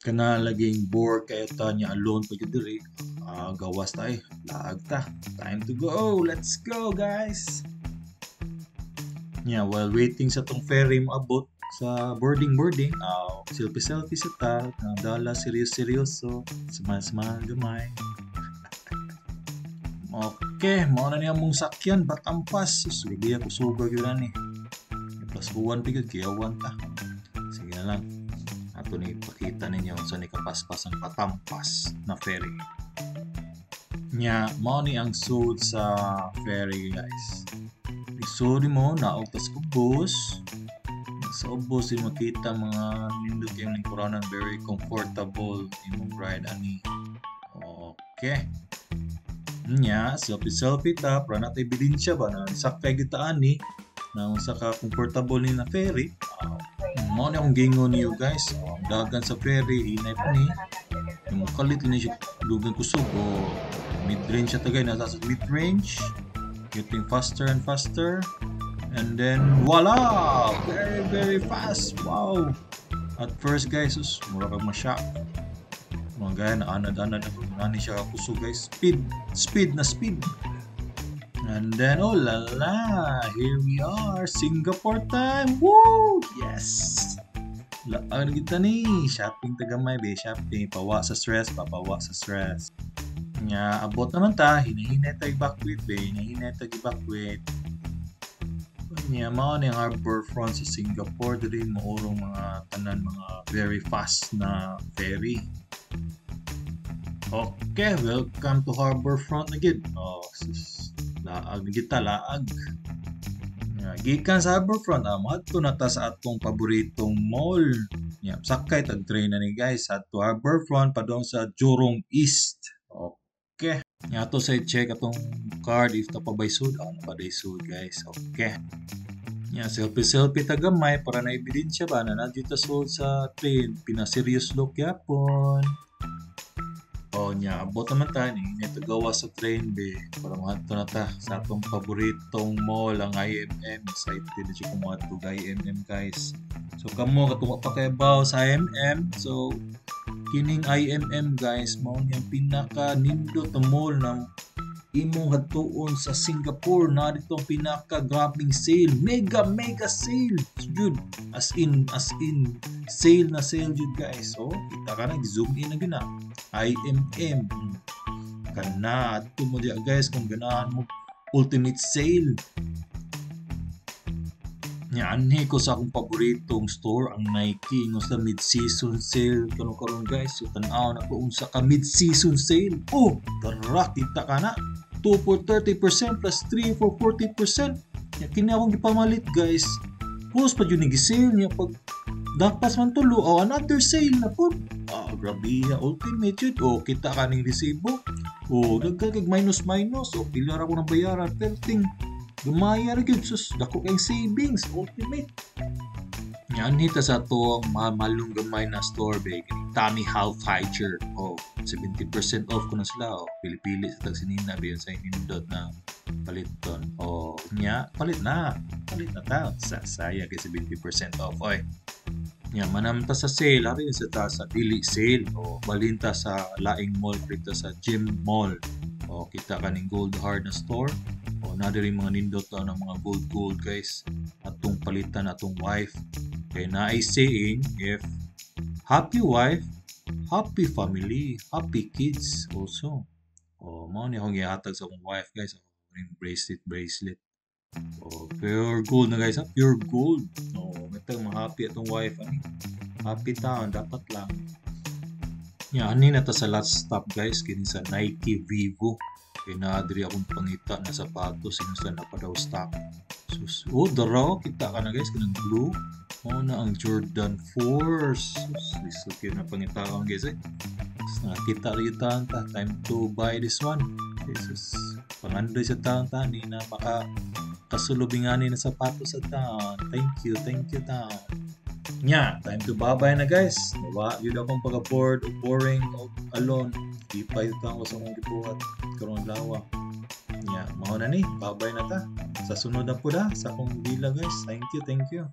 kana laging bore kay ta niya alone pag diri. Gawas tayo. Laag ta. Time to go. Let's go, guys. Yeah, while waiting sa tong ferry maabot sa boarding, selfie sa ta, nadala seryoso, sama gamay. Okay, mao na niya mong sakyan, Batampas. Gabi ako suga yun ni. Plus 1 pigod, kiyawan ta. Sige na lang. Ato ni pakita ninyo sa ni kapaspas ang Batampas na ferry. Nya, mao ni ang sud sa ferry, guys. Isuri mo, naog tas ubos. Sa ubos, di makita mga nindot yung lingkuranan, very comfortable imong ride ani. Okay. Nya, selfie ta, para natin ebidensya ba na sakay kita ani na unsa ka comfortable ni na ferry. Mao ni akong gingon niyo, guys. Dagan sa ferry, inay pa ni. Yung kalit ni siya dugang kusog o mid-range siya tagay, nasa sa mid-range, getting faster and faster, and then voila, very fast. Wow, at first, guys, mura kag ma-shock mga gaya na anad-anad na siya kusog, guys. Speed, and then oh la la, here we are, Singapore time. Woo, yes. Laan kita ni shopping tagamay be, shopping papawa sa stress. Nya abot naman ta, hinahinay ta evacuate be, nya mao ni ang harbor front sa Singapore, diri maurong mga tanan mga very fast na ferry. Okay, welcome to harbor front again. Laag kita. Gikan sa harbor front, madto na ta sa atong paboritong mall. Sakay tag train na ni, guys, at to harbor front padong sa Jurong East. Okay. Ato sa check atong card if ta pa bay sud, pa day sud, guys. Okay. Selfie tagamay para na ebidensya ba na nadito sud sa train, pina-serious look yapon. Abot naman tayo ni gawa sa train be para mahanto na ta sa atong paboritong mall, ang IMM. Excited na siya kung mahanto ga IMM, guys. So kamo katong pa kay baw sa IMM. So kining IMM, guys, mao niyang pinaka nindot na mall ng imong hadtuon sa Singapore. Na ditong pinaka grabing sale, mega sale jud, as in sale na sale jud, guys. So kita ka na zoom in na gina IMM kana adto mo dia, guys, kung ganahan mo ultimate sale. Anhi ko sa akong paboritong store, ang Nike, no, sa mid-season sale karon, guys. So tan-aw na ko unsa ka mid-season sale. Tara, kita ka na 2 for 30% plus 3 for 40%. Kini akong gipamalit, guys. Plus pa yun nag-sale niya pag dapas man tulo, another sale na po. Grabe ya, ultimate yun. Kita ka ning resibo. Nagkagag minus. Pilar ako ng bayaran. Pero gumayar yun. Sus, dako kayong savings. Ultimate. Yan, hita sa ito ang malung gamay na store bag. Tommy Hilfiger. 70% off ko na sila. Pili-pili sa tagsinina. Biyon sa indot na paliton. Palit na ta. Saya kay 70% off. Manamta sa sale, hari sa ta sa dili sale, balinta sa laing mall, dito sa Gym Mall. Kita kaning gold hard na store. Na diri mga nindot ng mga gold, guys. Atong palitan atong wife. Kay naay saying, if happy wife, happy family, happy kids also. Mao ni akong gihatag sa akong wife, guys. Bracelet. Pure gold na, guys, pure gold. Matang ma-happy atong wife ani. Happy taon dapat lang. Ani na ta sa last stop, guys, kini sa Nike Vivo. Kay naadri akong pangita na sapatos sinusa na pa daw stock. Daraw kita ka na, guys, kanang blue. Na ang Jordan 4s. Lisod na pangitaon, guys, nakita rin ta. Time to buy this one. Jesus, pangandoy sa taon ta ni na maka kasulubingani na sapatos sa taon. Thank you taon. Time to babay na, guys. Yun akong pagka-bored o boring o alone. Ipay taon ko sa mga gibuhat karong lawa. Mao na ni, babay na ta. Sa sunod na po sa akong bila, guys. Thank you.